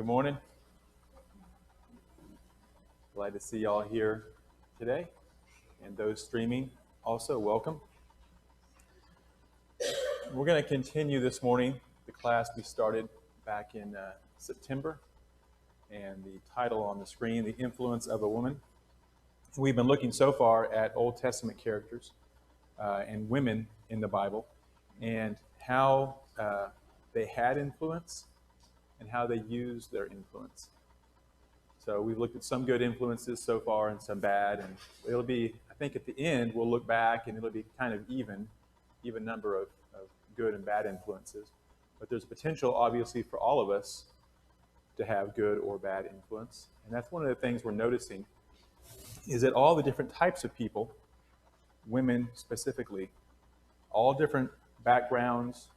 Good morning. Glad to see y'all here today. And those streaming, also welcome. We're going to continue this morning the class we started back in September. And the title on the screen, The Influence of a Woman. We've been looking so far at Old Testament characters and women in the Bible and how they had influence and how they used their influence. So we've looked at some good influences so far and some bad, and it'll be, I think at the end, we'll look back and it'll be kind of even number of good and bad influences. But there's potential, obviously, for all of us to have good or bad influence. And that's one of the things we're noticing is that all the different types of people, women specifically, all different backgrounds,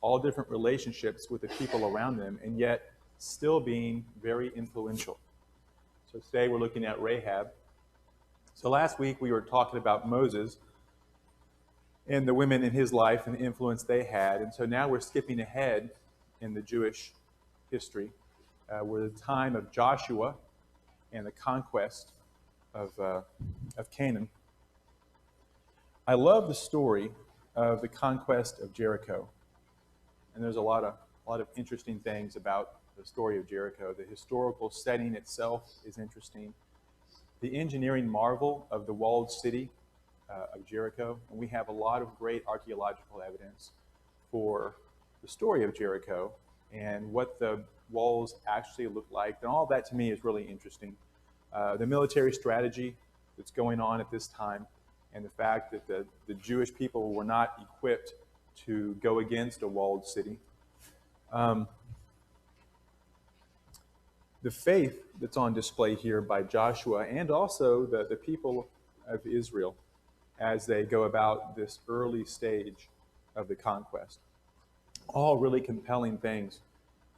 all different relationships with the people around them, and yet still being very influential. So today we're looking at Rahab. So last week we were talking about Moses and the women in his life and the influence they had. And so now we're skipping ahead in the Jewish history. We're the time of Joshua and the conquest of Canaan. I love the story of the conquest of Jericho. And there's a lot of interesting things about the story of Jericho. The historical setting itself is interesting. The engineering marvel of the walled city of Jericho. And we have a lot of great archaeological evidence for the story of Jericho and what the walls actually look like. And all of that to me is really interesting. The military strategy that's going on at this time and the fact that the Jewish people were not equipped to go against a walled city. The faith that's on display here by Joshua and also the people of Israel as they go about this early stage of the conquest. All really compelling things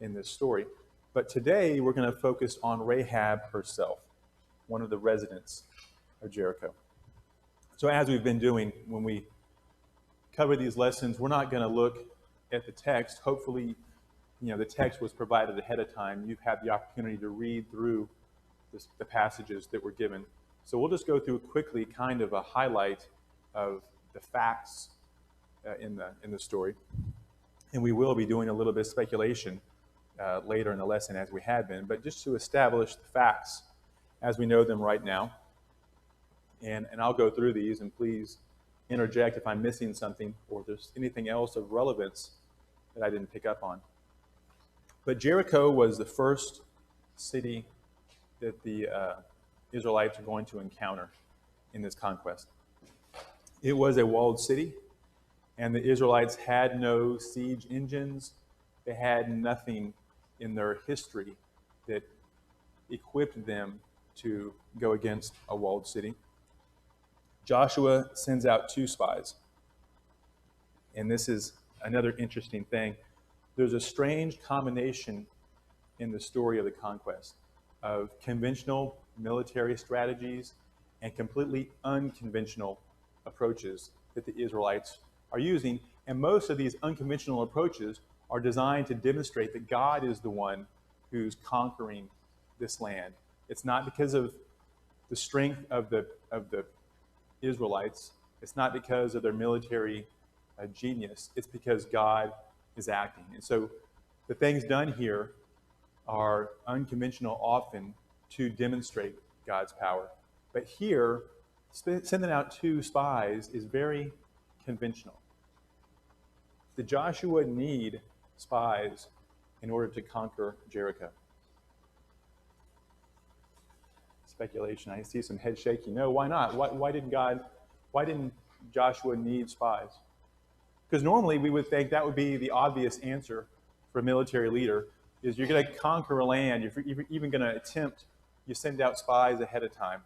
in this story. But today we're going to focus on Rahab herself, one of the residents of Jericho. So as we've been doing when we cover these lessons, we're not going to look at the text. Hopefully, the text was provided ahead of time. You've had the opportunity to read through the passages that were given. So we'll just go through quickly kind of a highlight of the facts in the story. And we will be doing a little bit of speculation later in the lesson as we have been, but just to establish the facts as we know them right now. And I'll go through these, and please interject if I'm missing something or if there's anything else of relevance that I didn't pick up on. But Jericho was the first city that the Israelites are going to encounter in this conquest. It was a walled city, and the Israelites had no siege engines. They had nothing in their history that equipped them to go against a walled city. Joshua sends out 2 spies. And this is another interesting thing. There's a strange combination in the story of the conquest of conventional military strategies and completely unconventional approaches that the Israelites are using. And most of these unconventional approaches are designed to demonstrate that God is the one who's conquering this land. It's not because of the strength of the Israelites. It's not because of their military genius. It's because God is acting. And so the things done here are unconventional often to demonstrate God's power. But here, sending out 2 spies is very conventional. Did Joshua need spies in order to conquer Jericho? Speculation. I see some head shaking. No, why not? Why didn't Joshua need spies? Because normally we would think that would be the obvious answer for a military leader, is you're going to conquer a land, if you're even going to attempt, you send out spies ahead of time.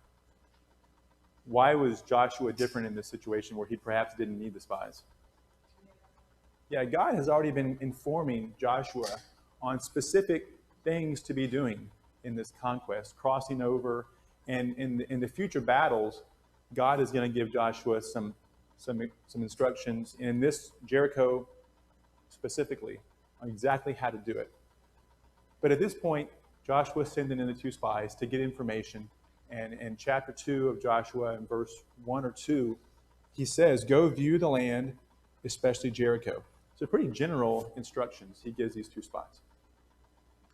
Why was Joshua different in this situation where he perhaps didn't need the spies? Yeah, God has already been informing Joshua on specific things to be doing in this conquest, crossing over, and in the future battles, God is going to give Joshua some instructions in this Jericho specifically on exactly how to do it. But at this point, Joshua sending in the two spies to get information. And in chapter 2 of Joshua, in verse 1 or 2, he says, "Go view the land, especially Jericho." So, pretty general instructions he gives these two spies.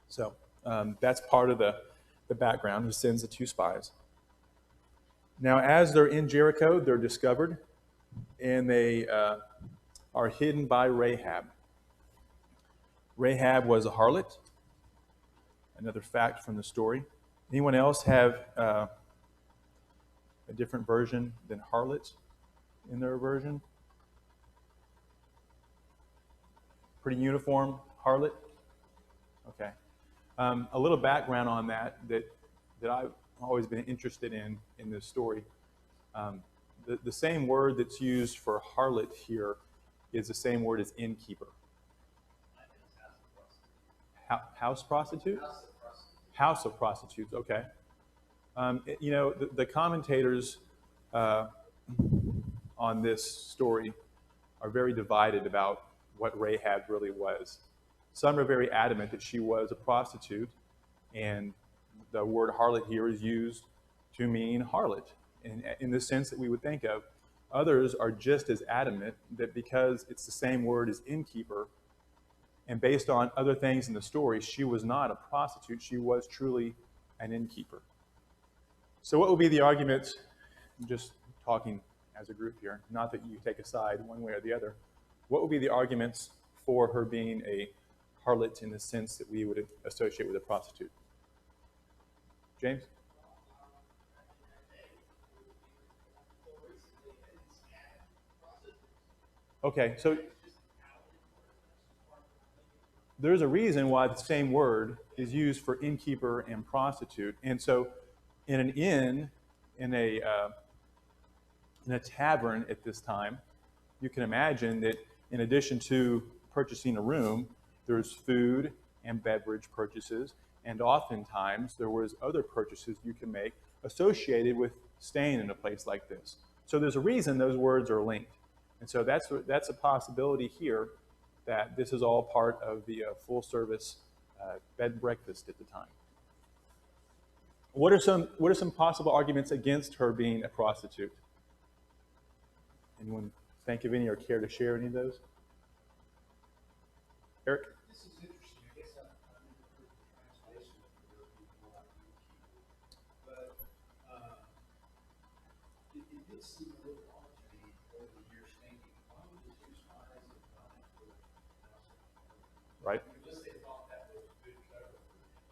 So, that's part of the background. He sends the two spies. Now, as they're in Jericho, they're discovered and they are hidden by Rahab. Rahab was a harlot. Another fact from the story. Anyone else have a different version than harlot in their version? Pretty uniform, harlot? Okay. A little background on that I've always been interested in this story. The same word that's used for harlot here is the same word as innkeeper. House prostitute? House of prostitutes, okay. The commentators on this story are very divided about what Rahab really was. Some are very adamant that she was a prostitute, and the word harlot here is used to mean harlot in the sense that we would think of. Others are just as adamant that because it's the same word as innkeeper, and based on other things in the story, she was not a prostitute, she was truly an innkeeper. So what would be the arguments, just talking as a group here, not that you take a side one way or the other, what would be the arguments for her being a harlot in the sense that we would associate with a prostitute? James? Okay, so there's a reason why the same word is used for innkeeper and prostitute. And so in an inn, in a tavern at this time, you can imagine that in addition to purchasing a room, there's food and beverage purchases, and oftentimes there was other purchases you can make associated with staying in a place like this. So there's a reason those words are linked. And so that's a possibility here, that this is all part of the full service bed and breakfast at the time. What are some possible arguments against her being a prostitute? Anyone think of any or care to share any of those? Eric? This is interesting. I guess I'm in the translation for people like you, but it did seem a little odd to me over the years thinking, why would the two spies have gone after the house? Right. Unless they thought that was a good cover.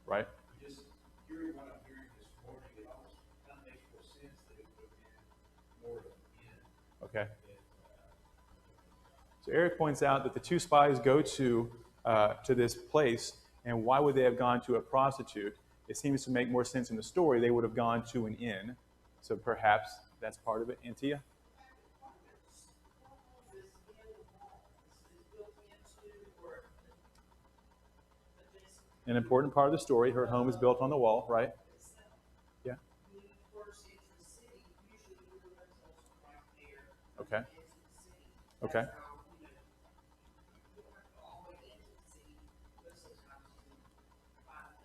Right. Just hearing what I'm hearing this morning, it almost kind of makes more sense that it would have been more of an end. Okay. So Eric points out that the two spies go to this place, and why would they have gone to a prostitute? It seems to make more sense in the story. They would have gone to an inn, so perhaps that's part of it. Antia? An important part of the story. Her home is built on the wall, right? Yeah. Okay. Okay.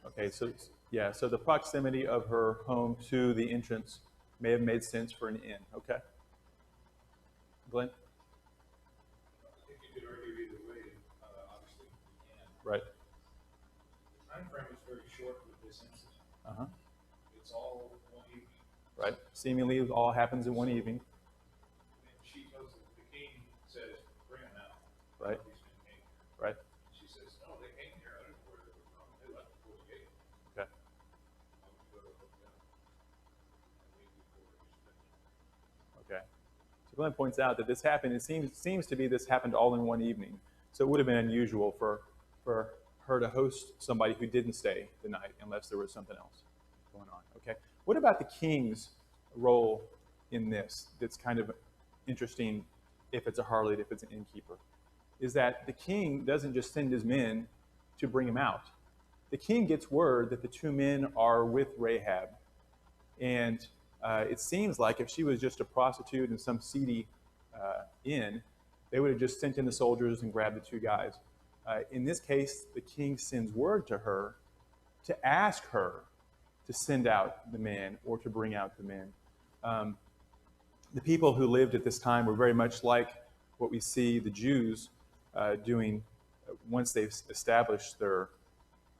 Okay, so yeah, so the proximity of her home to the entrance may have made sense for an inn. Okay. Glenn? I think you could argue either way. Obviously, you can. Right. The time frame is very short with this incident. Uh-huh. It's all one evening. Right. Seemingly it all happens in one evening. And she tells the king says, "Bring them out." Right. These men came here. Right. She says, "No, they came here. I don't know where they were from. They left before the gate." Okay. I'll go to look down. And leave before it was finished. Okay. So Glenn points out that this happened. It seems to be this happened all in one evening. So it would have been unusual for her to host somebody who didn't stay the night unless there was something else going on. Okay. What about the king's role in this? That's kind of interesting. If it's a harlot, if it's an innkeeper, is that the king doesn't just send his men to bring him out. The king gets word that the two men are with Rahab, and it seems like if she was just a prostitute in some seedy inn, they would have just sent in the soldiers and grabbed the two guys. In this case, the king sends word to her to ask her to send out the men or to bring out the men. Um, the people who lived at this time were very much like what we see the Jews doing once they've established their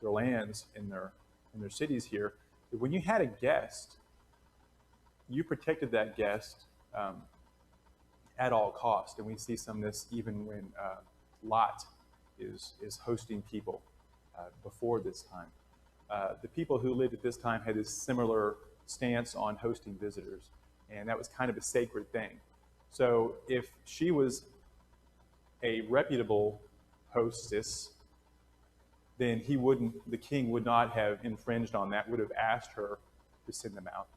lands in their cities here. When you had a guest, you protected that guest at all cost, and we see some of this even when Lot is hosting people before this time. The people who lived at this time had this similar stance on hosting visitors, and that was kind of a sacred thing. So if she was a reputable hostess, then the king would not have infringed on that, would have asked her to send them out.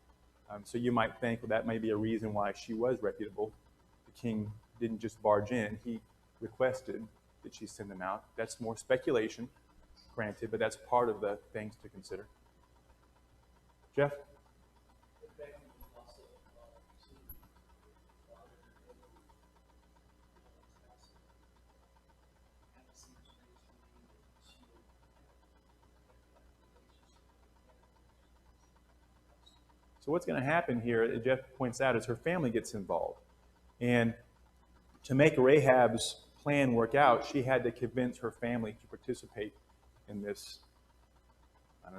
So you might think, well, that may be a reason why she was reputable. The king didn't just barge in, he requested that she send them out. That's more speculation, granted, but that's part of the things to consider. Jeff? So what's going to happen here, as Jeff points out, is her family gets involved. And to make Rahab's plan work out, she had to convince her family to participate in this,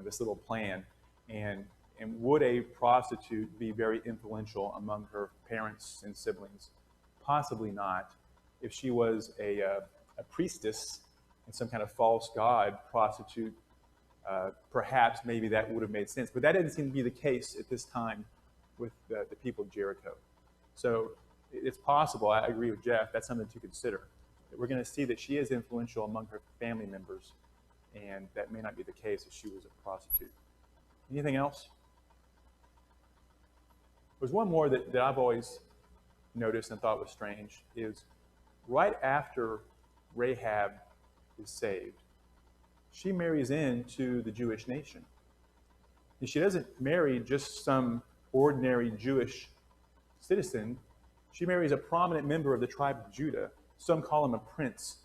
this little plan. And would a prostitute be very influential among her parents and siblings? Possibly not. If she was a priestess and some kind of false god prostitute, perhaps maybe that would have made sense. But that didn't seem to be the case at this time with the people of Jericho. So it's possible, I agree with Jeff, that's something to consider. That we're going to see that she is influential among her family members, and that may not be the case if she was a prostitute. Anything else? There's one more that I've always noticed and thought was strange, is right after Rahab is saved, she marries into the Jewish nation. And she doesn't marry just some ordinary Jewish citizen. She marries a prominent member of the tribe of Judah. Some call him a prince.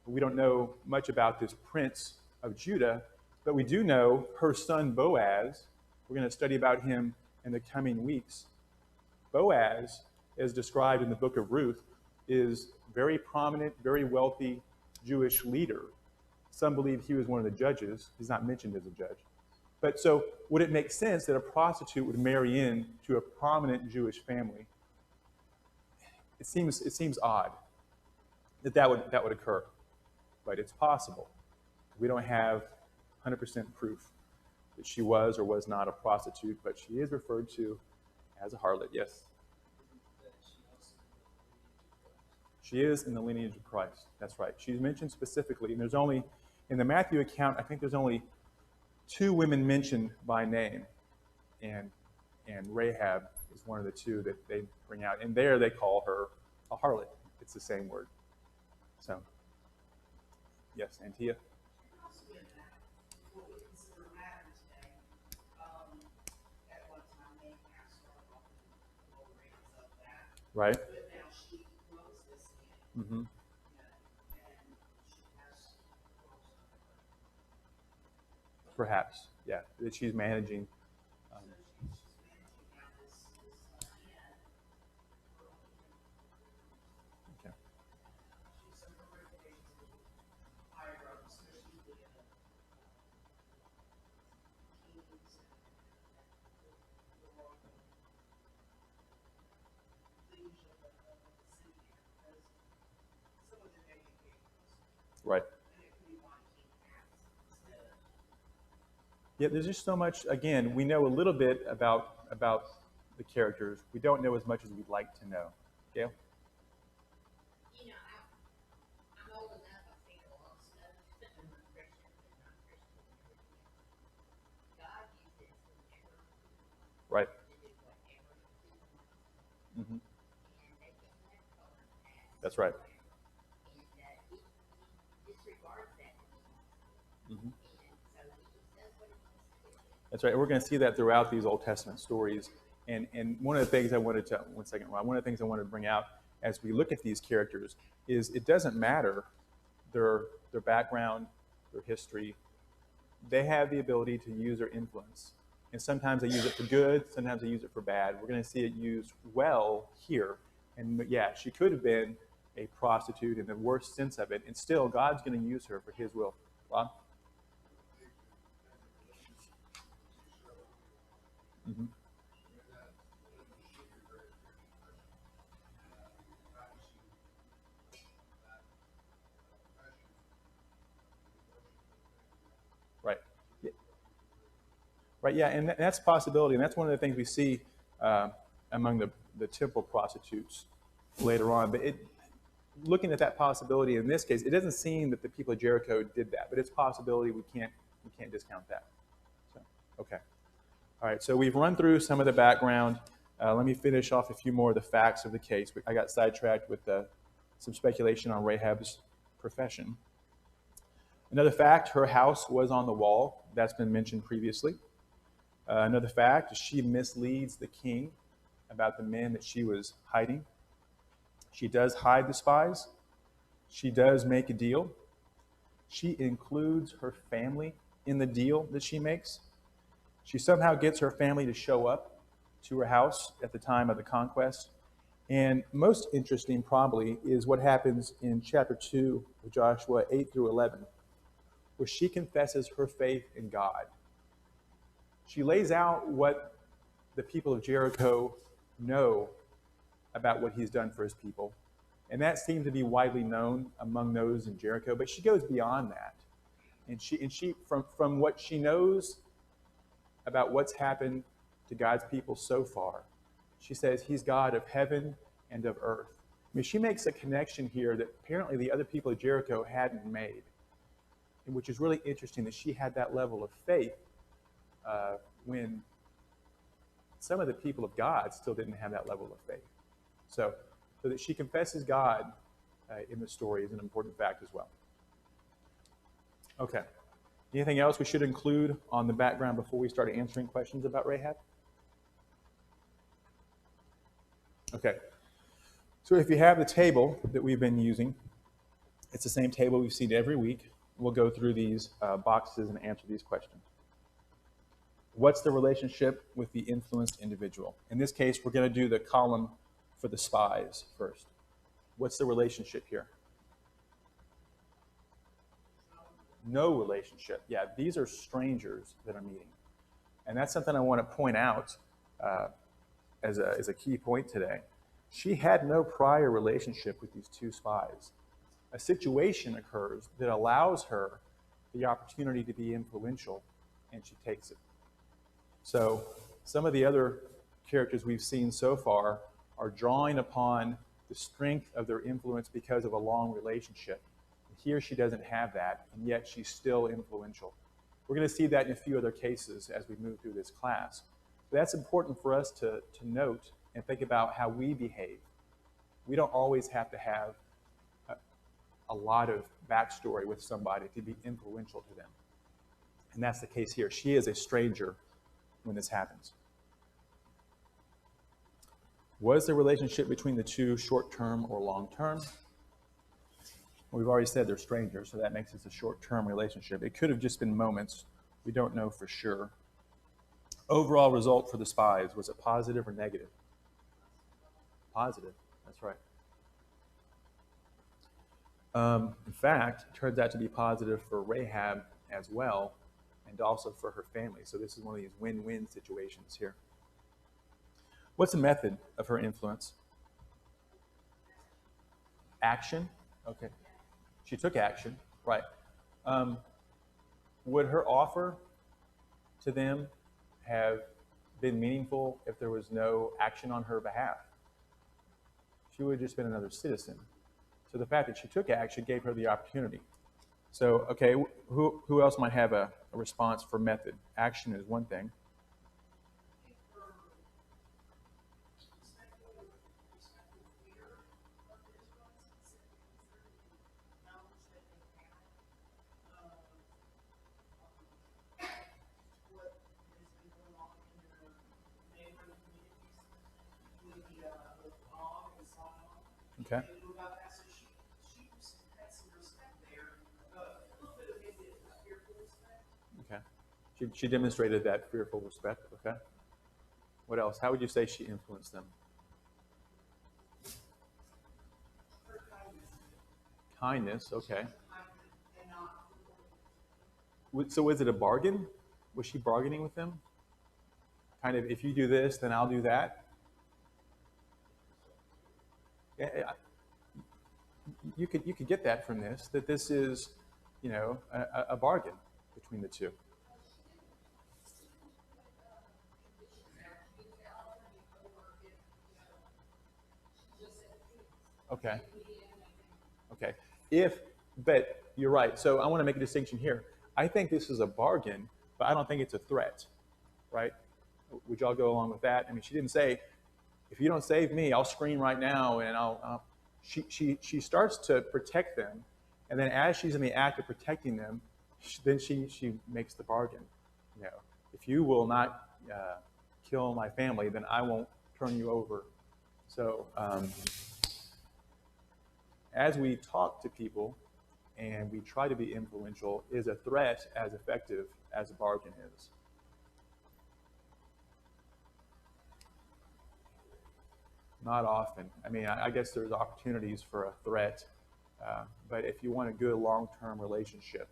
We don't know much about this prince of Judah, but we do know her son Boaz. We're going to study about him in the coming weeks. Boaz, as described in the book of Ruth, is very prominent, very wealthy Jewish leader. Some believe he was one of the judges. He's not mentioned as a judge. But so would it make sense that a prostitute would marry in to a prominent Jewish family? It seems odd that would occur, but it's possible. We don't have 100% proof that she was or was not a prostitute, but she is referred to as a harlot, yes. She is in the lineage of Christ. That's right. She's mentioned specifically, and there's only, in the Matthew account, I think there's only 2 women mentioned by name, and Rahab is one of the 2 that they bring out. And there they call her a harlot. It's the same word. So, yes, Antia? Right. Mm-hmm. Perhaps, yeah, that she's managing. Okay. Right. Yeah, there's just so much. Again, we know a little bit about the characters. We don't know as much as we'd like to know. Gail? You know, I'm old enough, I've seen a lot of stuff in my Christian and non-Christian religion. God uses whoever Right. to do whatever he wants. Mm-hmm. And they can have color past. That's right. And he disregards that when he wants to. Mm-hmm. And so he just does what he wants to do. That's right. We're going to see that throughout these Old Testament stories. And one of the things I wanted to, one second, Ron, one of the things I wanted to bring out as we look at these characters is it doesn't matter their background, their history, they have the ability to use their influence. And sometimes they use it for good, sometimes they use it for bad. We're going to see it used well here. And yeah, she could have been a prostitute in the worst sense of it, and still God's going to use her for his will. Bob? Mm-hmm. Right. Yeah. Right, yeah, and that's a possibility, and that's one of the things we see among the temple prostitutes later on. But looking at that possibility in this case, it doesn't seem that the people of Jericho did that, but it's a possibility. We can't discount that. So, okay. All right, so we've run through some of the background. Let me finish off a few more of the facts of the case. I got sidetracked with some speculation on Rahab's profession. Another fact, her house was on the wall. That's been mentioned previously. Another fact is she misleads the king about the men that she was hiding. She does hide the spies. She does make a deal. She includes her family in the deal that she makes. She somehow gets her family to show up to her house at the time of the conquest. And most interesting probably is what happens in chapter 2 of Joshua 8 through 11, where she confesses her faith in God. She lays out what the people of Jericho know about what he's done for his people. And that seemed to be widely known among those in Jericho, but she goes beyond that. And she from what she knows about what's happened to God's people so far, she says he's God of heaven and of earth. I mean, she makes a connection here that apparently the other people of Jericho hadn't made, and which is really interesting that she had that level of faith when some of the people of God still didn't have that level of faith. So that she confesses God in the story is an important fact as well. Okay. Anything else we should include on the background before we start answering questions about Rahab? Okay. So if you have the table that we've been using, it's the same table we've seen every week. We'll go through these boxes and answer these questions. What's the relationship with the influenced individual? In this case, we're going to do the column for the spies first. What's the relationship here? No relationship. Yeah, these are strangers that are meeting. And that's something I want to point out as a key point today. She had no prior relationship with these two spies. A situation occurs that allows her the opportunity to be influential, and she takes it. So some of the other characters we've seen so far are drawing upon the strength of their influence because of a long relationship. Here she doesn't have that, and yet she's still influential. We're going to see that in a few other cases as we move through this class. But that's important for us to note and think about how we behave. We don't always have to have a lot of backstory with somebody to be influential to them. And that's the case here. She is a stranger when this happens. Was the relationship between the two short-term or long-term? We've already said they're strangers, so that makes it a short-term relationship. It could have just been moments. We don't know for sure. Overall result for the spies, was it positive or negative? Positive, that's right. In fact, it turns out to be positive for Rahab as well, and also for her family. So this is one of these win-win situations here. What's the method of her influence? Action? Okay. She took action, right. Would her offer to them have been meaningful if there was no action on her behalf? She would have just been another citizen. So the fact that she took action gave her the opportunity. So, okay, who else might have a response for method? Action is one thing. Okay. Okay. She demonstrated that fearful respect. Okay. What else? How would you say she influenced them? Her kindness. Kindness. Okay. And not. So was it a bargain? Was she bargaining with them? Kind of, if you do this, then I'll do that. Yeah, you could get that from this. That this is, a bargain between the two. Okay. Okay. But you're right. So I want to make a distinction here. I think this is a bargain, but I don't think it's a threat, right? Would y'all go along with that? I mean, she didn't say, if you don't save me, I'll scream right now, and she starts to protect them, and then as she's in the act of protecting them, then she makes the bargain. If you will not kill my family, then I won't turn you over. So as we talk to people and we try to be influential, is a threat as effective as a bargain is? Not often. I mean, I guess there's opportunities for a threat, but if you want a good long-term relationship,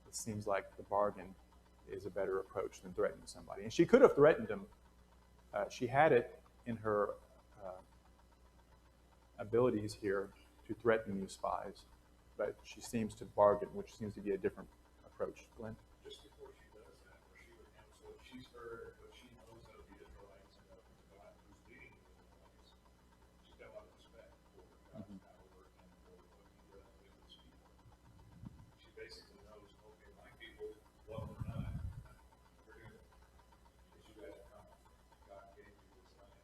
it seems like the bargain is a better approach than threatening somebody. And she could have threatened him. She had it in her abilities here to threaten these spies, but she seems to bargain, which seems to be a different approach. Glenn? Just before she does that, where she would counsel what she's heard, what she knows of the Israelites and of the God who's leading the Israelites, she's got a lot of respect for God's power and for what he does with his people. She basically knows, okay, my people, love or not, we're going to issue that come. God gave you this land.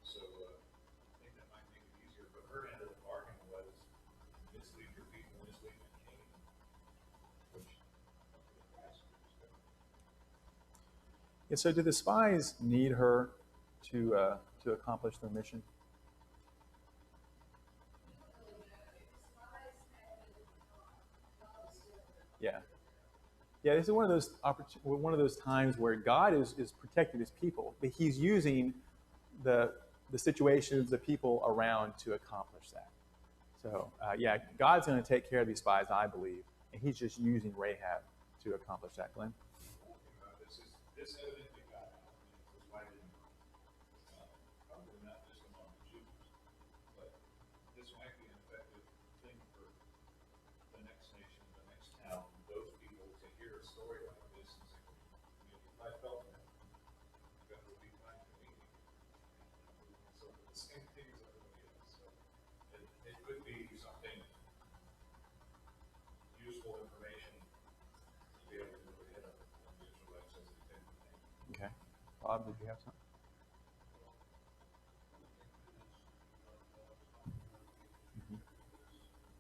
So I think that might make it easier. But her end of the bargain was mislead your people, mislead the king, which Yeah, so did the spies need her to accomplish their mission? Yeah. Yeah, this is one of those times where God is protecting his people, but he's using the situations, the people around to accomplish that. So, yeah, God's going to take care of these spies, I believe, and he's just using Rahab to accomplish that. Glenn? this evidently got out. This is why probably not just among the Jews, but this might be an effective thing for the next nation, the next town, those people to hear a story like this and say, if I felt that, God would be kind to me. So the same thing as everybody else. So it could be something useful information to be able to look ahead of when the Israelites as they think. Okay. Bob, did you have something?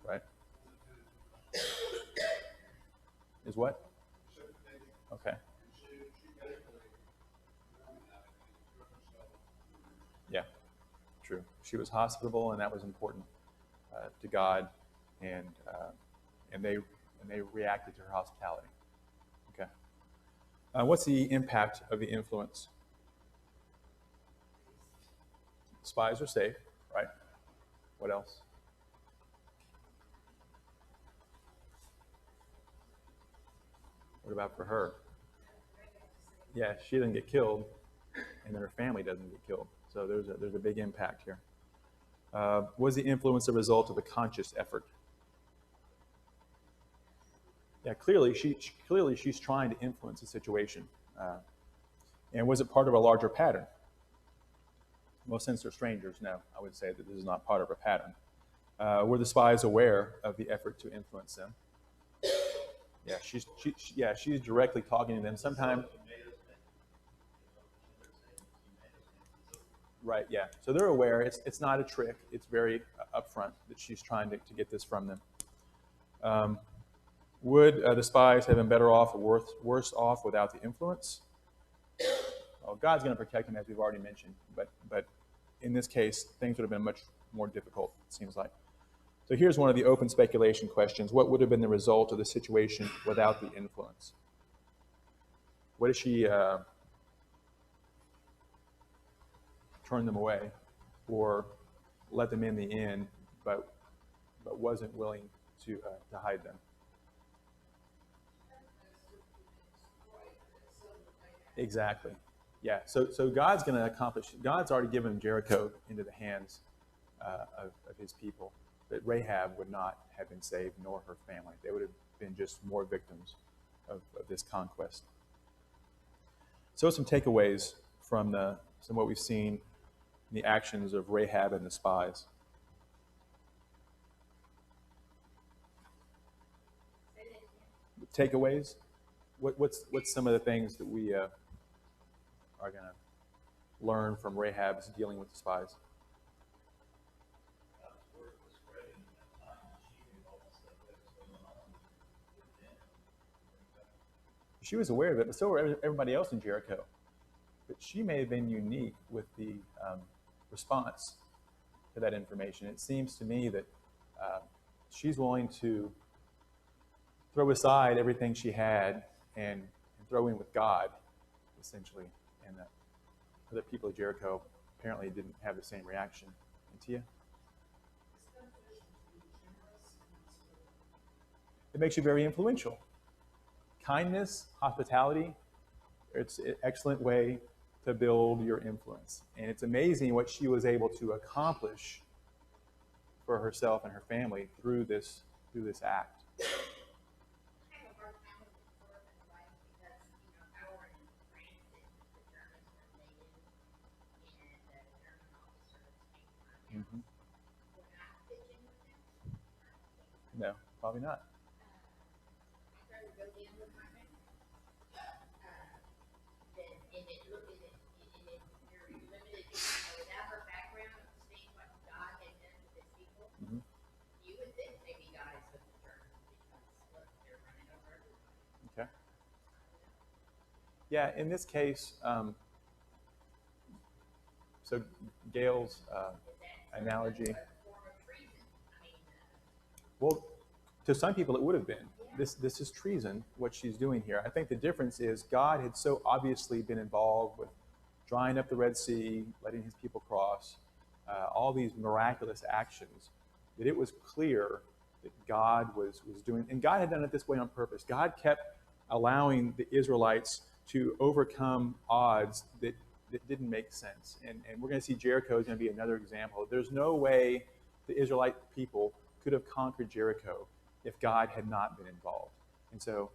Right. Is what? Okay. Yeah, true. She was hospitable, and that was important to God, and they reacted to her hospitality. Okay. What's the impact of the influence? Spies are safe, right? What else? What about for her? Yeah, she doesn't get killed, and then her family doesn't get killed. So there's a big impact here. Was the influence a result of a conscious effort? Yeah, clearly she's trying to influence the situation. And was it part of a larger pattern? Well, since they're strangers, no, I would say that this is not part of a pattern. Were the spies aware of the effort to influence them? Yeah, she's directly talking to them. Sometimes, right? Yeah, so they're aware. It's not a trick. It's very upfront that she's trying to get this from them. Would the spies have been better off or worse off without the influence? Well, God's going to protect them, as we've already mentioned, but in this case, things would have been much more difficult, it seems like. So here's one of the open speculation questions. What would have been the result of the situation without the influence? What if she turned them away or let them in the inn, but wasn't willing to hide them? Exactly. Yeah. So God's going to accomplish. God's already given Jericho into the hands of his people, but Rahab would not have been saved, nor her family. They would have been just more victims of this conquest. So some takeaways from some what we've seen in the actions of Rahab and the spies. Takeaways. What's some of the things that we are going to learn from Rahab's dealing with the spies? She was aware of it, but so were everybody else in Jericho. But she may have been unique with the response to that information. It seems to me that she's willing to throw aside everything she had and throw in with God, essentially. And other people of Jericho apparently didn't have the same reaction. And Tia? It makes you very influential. Kindness, hospitality, it's an excellent way to build your influence. And it's amazing what she was able to accomplish for herself and her family through this act. Mm-hmm. No, probably not. Mm-hmm. You would think maybe God is with the church because they're running over everybody. Okay. Yeah, in this case, so Gail's analogy. Well, to some people it would have been. This is treason, what she's doing here. I think the difference is God had so obviously been involved with drying up the Red Sea, letting his people cross, all these miraculous actions, that it was clear that God was doing, and God had done it this way on purpose. God kept allowing the Israelites to overcome odds that didn't make sense. And we're going to see Jericho is going to be another example. There's no way the Israelite people could have conquered Jericho if God had not been involved. And so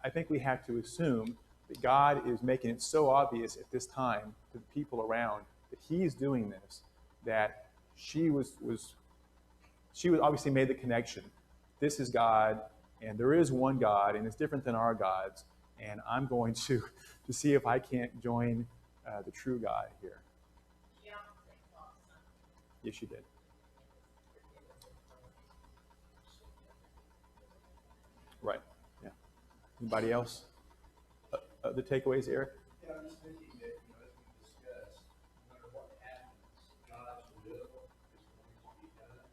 I think we have to assume that God is making it so obvious at this time to the people around that he's doing this, that she obviously made the connection. This is God, and there is one God, and it's different than our gods, and I'm going to see if I can't join the true God here. Yes, she did. Right. Yeah. Anybody else? The takeaways, Eric? Yeah, I'm just thinking that, as we discussed, no matter what happens, God's will is going to be done.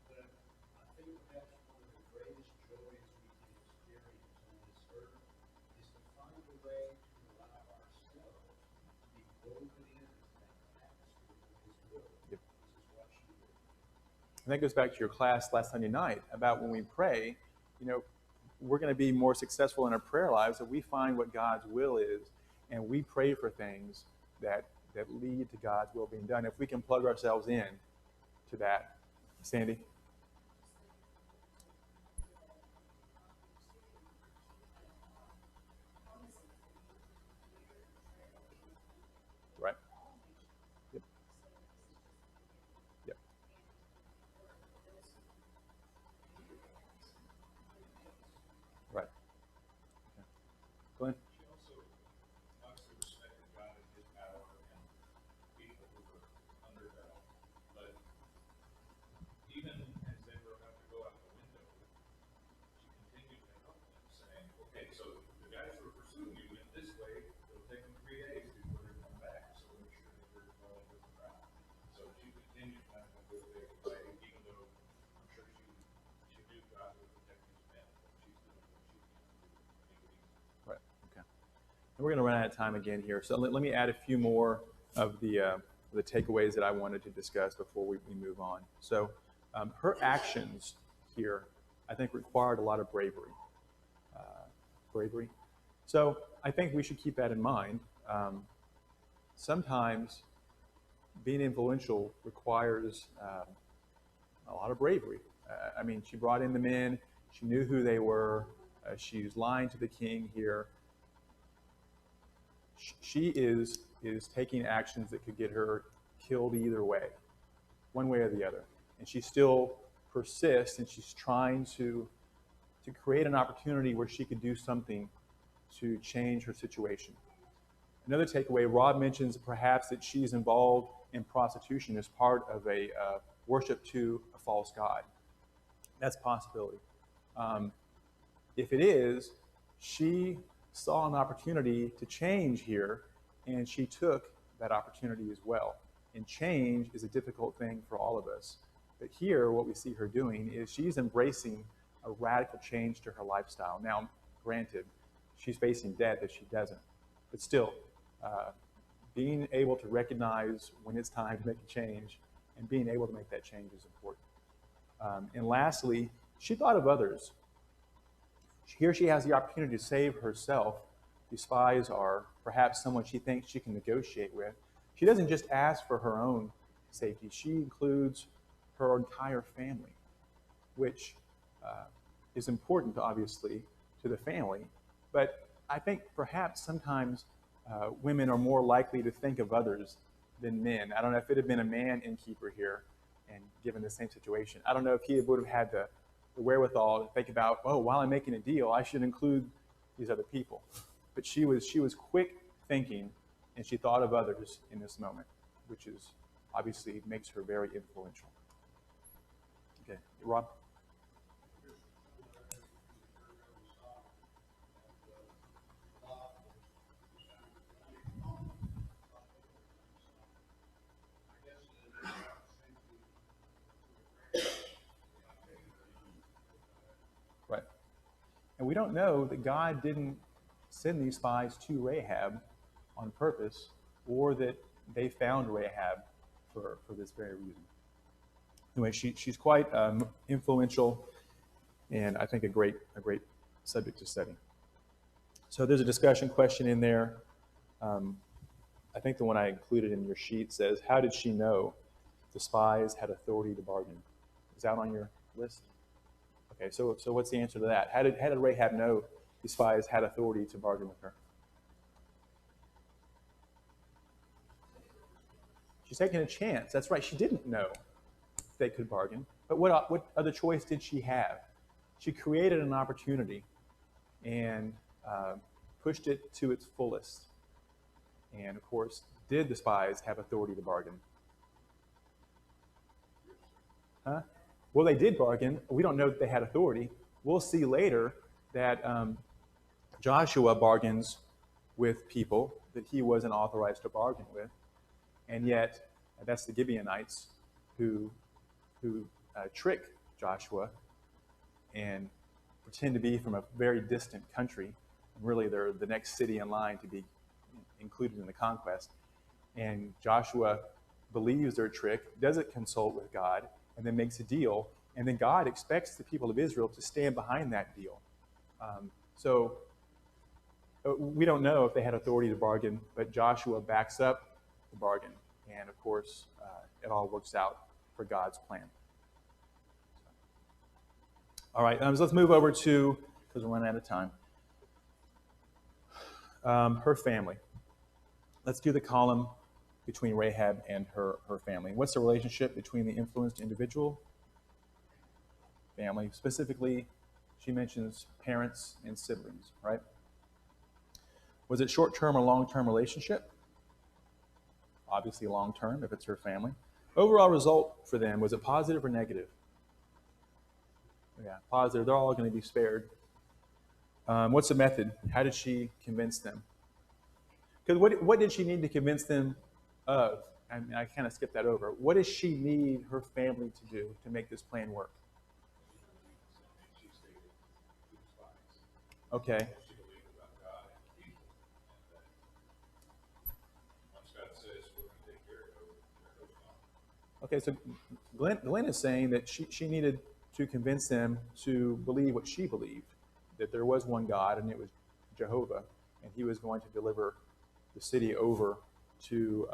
But I think perhaps one of the greatest joys we can experience on this earth is to find a way to allow ourselves to be woven into that atmosphere of his will. Yep. This is what she did. And that goes back to your class last Sunday night about when we pray, we're going to be more successful in our prayer lives if we find what God's will is and we pray for things that lead to God's will being done. If we can plug ourselves in to that. Sandy? Right. Yep. Yep. Right. Okay. Glenn? She also obviously respected God and his power and people who were under her. But even we're going to run out of time again here. So let me add a few more of the takeaways that I wanted to discuss before we move on. So her actions here, I think, required a lot of bravery. Bravery. So I think we should keep that in mind. Sometimes being influential requires a lot of bravery. I mean, she brought in the men. She knew who they were. She's lying to the king here. She is taking actions that could get her killed either way, one way or the other. And she still persists, and she's trying to create an opportunity where she could do something to change her situation. Another takeaway, Rob mentions perhaps that she's involved in prostitution as part of a worship to a false god. That's a possibility. If it is, she saw an opportunity to change here, and she took that opportunity as well. And change is a difficult thing for all of us. But here, what we see her doing is she's embracing a radical change to her lifestyle. Now, granted, she's facing death if she doesn't. But still, being able to recognize when it's time to make a change and being able to make that change is important. And lastly, she thought of others. Here she has the opportunity to save herself. These spies are perhaps someone she thinks she can negotiate with. She doesn't just ask for her own safety. She includes her entire family, which is important, obviously, to the family. But I think perhaps sometimes women are more likely to think of others than men. I don't know if it had been a man innkeeper here and given the same situation. I don't know if he would have had the wherewithal to think about, oh, while I'm making a deal, I should include these other people. But she was quick thinking, and she thought of others in this moment, which is obviously makes her very influential. Okay, Rob? Right. And we don't know that God didn't send these spies to Rahab on purpose, or that they found Rahab for this very reason. Anyway, she's quite influential, and I think a great subject to study. So there's a discussion question in there. I think the one I included in your sheet says, how did she know the spies had authority to bargain? Is that on your list? Okay, so what's the answer to that? How did Rahab know the spies had authority to bargain with her? She's taking a chance. That's right. She didn't know they could bargain. But what other choice did she have? She created an opportunity and pushed it to its fullest. And of course, did the spies have authority to bargain? Huh? Well, they did bargain. We don't know that they had authority. We'll see later that Joshua bargains with people that he wasn't authorized to bargain with. And yet, that's the Gibeonites who trick Joshua and pretend to be from a very distant country. Really, they're the next city in line to be included in the conquest. And Joshua believes their trick, doesn't consult with God, and then makes a deal. And then God expects the people of Israel to stand behind that deal. So we don't know if they had authority to bargain, but Joshua backs up the bargain. And of course, it all works out for God's plan. All right, so let's move over to, because we're running out of time, her family. Let's do the column between Rahab and her family. What's the relationship between the influenced individual? Family. Specifically, she mentions parents and siblings, right? Was it short-term or long-term relationship? Obviously long-term, if it's her family. Overall result for them, was it positive or negative? Yeah, positive. They're all going to be spared. What's the method? How did she convince them? Because what did she need to convince them of? I mean, I kind of skipped that over. What does she need her family to do to make this plan work? Okay. Okay, so Glenn is saying that she needed to convince them to believe what she believed, that there was one God and it was Jehovah, and he was going to deliver the city over to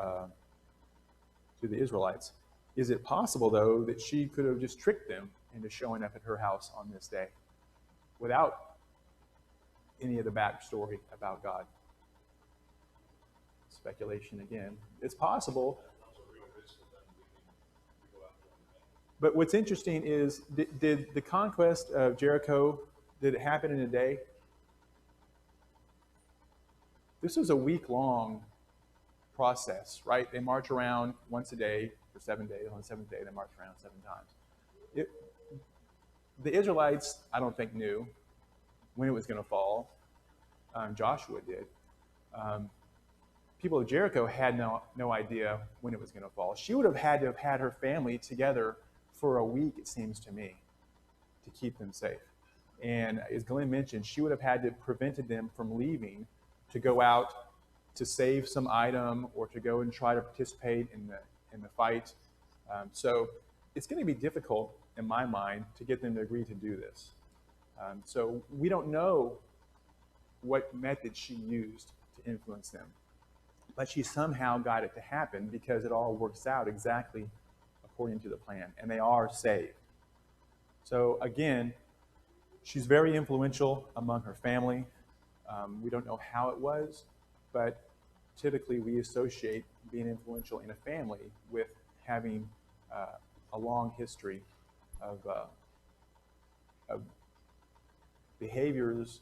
the Israelites. Is it possible, though, that she could have just tricked them into showing up at her house on this day without any of the backstory about God? Speculation again. It's possible. But what's interesting is, did the conquest of Jericho, did it happen in a day? This was a week-long process, right? They march around once a day for 7 days. On the seventh day, they march around 7 times. The Israelites, I don't think, knew when it was going to fall. Joshua did. People of Jericho had no idea when it was going to fall. She would have had her family together for a week, it seems to me, to keep them safe. And as Glenn mentioned, she would have had to prevented them from leaving to go out to save some item or to go and try to participate in the fight. So it's going to be difficult, in my mind, to get them to agree to do this. So we don't know what method she used to influence them, but she somehow got it to happen because it all works out exactly according to the plan, and they are saved. So again, she's very influential among her family. We don't know how it was, but typically we associate being influential in a family with having a long history of behaviors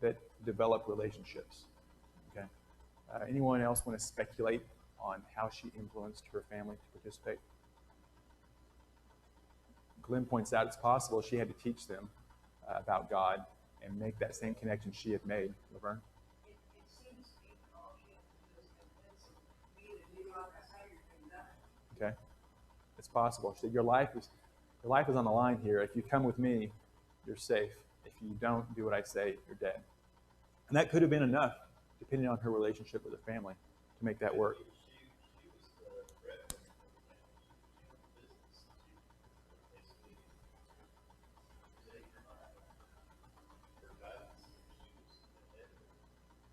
that develop relationships. Okay. Anyone else want to speculate on how she influenced her family to participate? Glenn points out it's possible she had to teach them about God and make that same connection she had made. Laverne? It seems to me that all she has to do is convince them, me to do like I say, you're going to die. Okay. It's possible. She said, your life is on the line here. If you come with me, you're safe. If you don't do what I say, you're dead. And that could have been enough, depending on her relationship with her family, to make that work.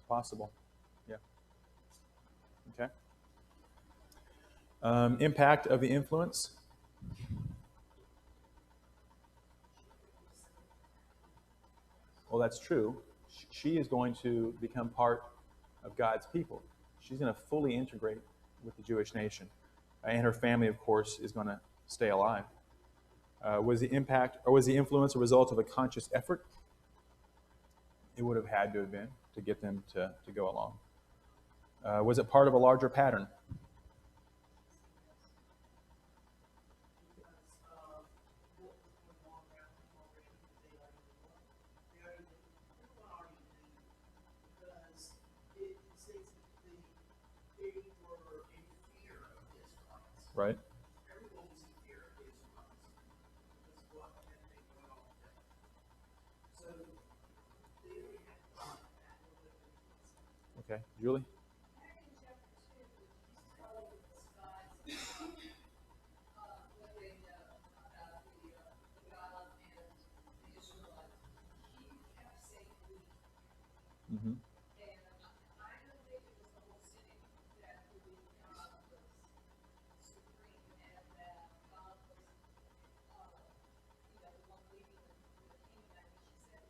Possible. Yeah. Okay. Impact of the influence. Well, that's true. She is going to become part of God's people. She's going to fully integrate with the Jewish nation. And her family, of course, is going to stay alive. Was the impact or was the influence a result of a conscious effort? It would have had to have been to get them to go along. Was it part of a larger pattern? Right. Everyone was in fear of his rights. That's what had been going on with them. So they really had to find that a little bit. Okay. Julie? Back in chapter 2, he's telling the spies about what they know about the God and the Israelites. He kept saying we. Mm-hmm. And I don't think it was the whole city that believed God was supreme and that God was, the one leading the kingdom. She said,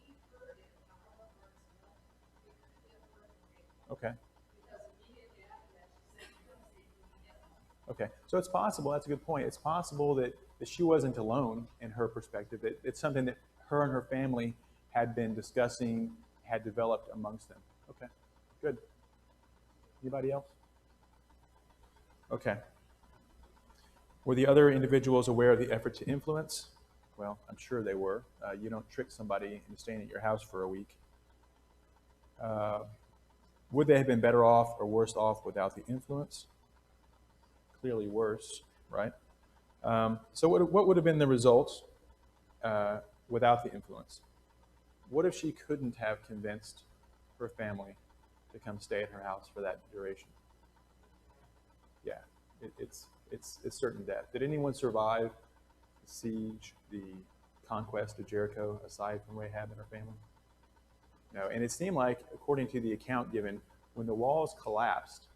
we heard it in our hearts melted. We couldn't get a word from it. Okay. Because immediately after that, she said, come see me. Okay. So it's possible. That's a good point. It's possible that she wasn't alone in her perspective. That it's something that her and her family had been discussing, had developed amongst them. Okay. Good. Anybody else? Okay. Were the other individuals aware of the effort to influence? Well, I'm sure they were. You don't trick somebody into staying at your house for a week. Would they have been better off or worse off without the influence? Clearly worse, right? So what would have been the results without the influence? What if she couldn't have convinced her family to come stay at her house for that duration? Yeah, It's certain death. Did anyone survive the siege, the conquest of Jericho, aside from Rahab and her family? No. And it seemed like, according to the account given, when the walls collapsed,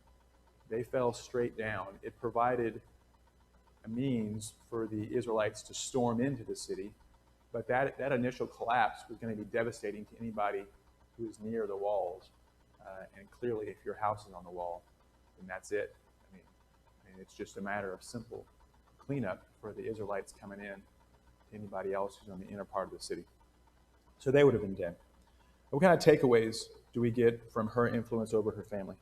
they fell straight down. It provided a means for the Israelites to storm into the city, but that initial collapse was going to be devastating to anybody who was near the walls. And clearly, if your house is on the wall, then that's it. I mean, it's just a matter of simple cleanup for the Israelites coming in to anybody else who's on the inner part of the city. So they would have been dead. What kind of takeaways do we get from her influence over her family?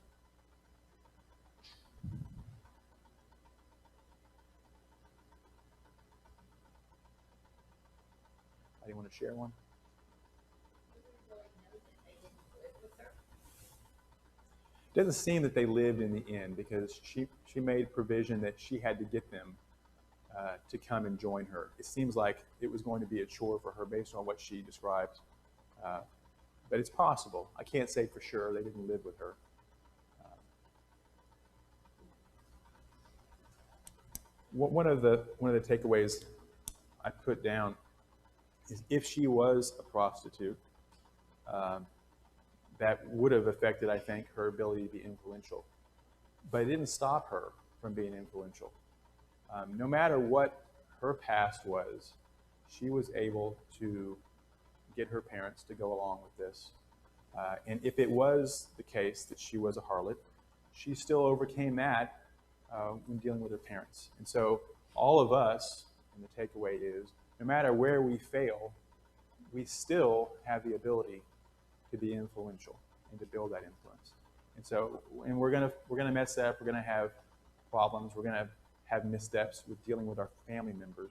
Anybody want to share one? It doesn't seem that they lived in the inn, because she made provision that she had to get them to come and join her. It seems like it was going to be a chore for her based on what she described. But it's possible. I can't say for sure. They didn't live with her. One of the takeaways I put down is, if she was a prostitute, that would have affected, I think, her ability to be influential. But it didn't stop her from being influential. No matter what her past was, she was able to get her parents to go along with this. And if it was the case that she was a harlot, she still overcame that when dealing with her parents. And so all of us, and the takeaway is, no matter where we fail, we still have the ability to be influential and to build that influence. And so, and we're gonna mess up. We're gonna have problems. We're gonna have missteps with dealing with our family members.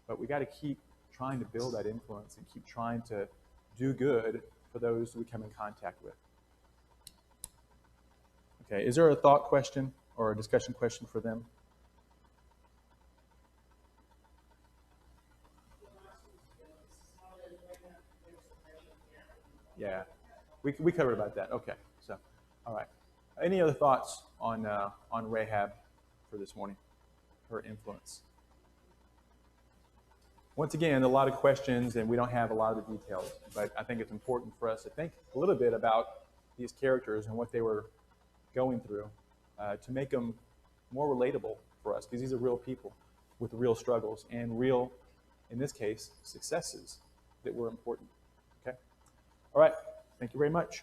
But we got to keep trying to build that influence and keep trying to do good for those we come in contact with. Okay, is there a thought question or a discussion question for them? Yeah, we covered about that. Okay, so, all right. Any other thoughts on Rahab for this morning, her influence? Once again, a lot of questions, and we don't have a lot of the details, but I think it's important for us to think a little bit about these characters and what they were going through to make them more relatable for us, because these are real people with real struggles and real, in this case, successes that were important. Okay? All right. Thank you very much.